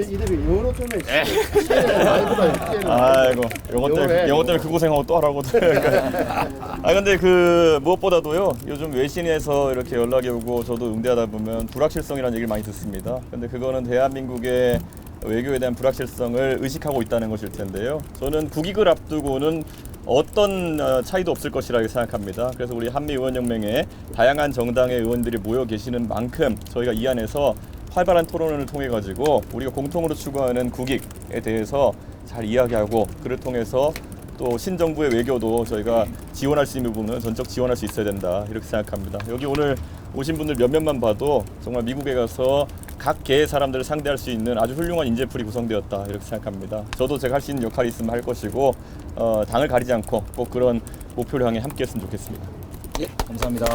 이들이 영어 때문에 시간이 많이 들어요. 아이고 영어 때문에 그 고생하고 또 하라고. 아 근데 그 무엇보다도요 요즘 외신에서 이렇게 연락이 오고 저도 응대하다 보면 불확실성이라는 얘기를 많이 듣습니다. 근데 그거는 대한민국의 외교에 대한 불확실성을 의식하고 있다는 것일 텐데요. 저는 국익을 앞두고는 어떤 차이도 없을 것이라고 생각합니다. 그래서 우리 한미의원연맹에 다양한 정당의 의원들이 모여 계시는 만큼 저희가 이 안에서 활발한 토론을 통해 가지고 우리가 공통으로 추구하는 국익에 대해서 잘 이야기하고 그를 통해서 또 신정부의 외교도 저희가 지원할 수 있는 부분은 전적 지원할 수 있어야 된다 이렇게 생각합니다. 여기 오늘 오신 분들 몇몇만 봐도 정말 미국에 가서 각 개의 사람들을 상대할 수 있는 아주 훌륭한 인재풀이 구성되었다 이렇게 생각합니다. 저도 제가 할 수 있는 역할이 있으면 할 것이고 당을 가리지 않고 꼭 그런 목표를 향해 함께했으면 좋겠습니다. 예, 감사합니다.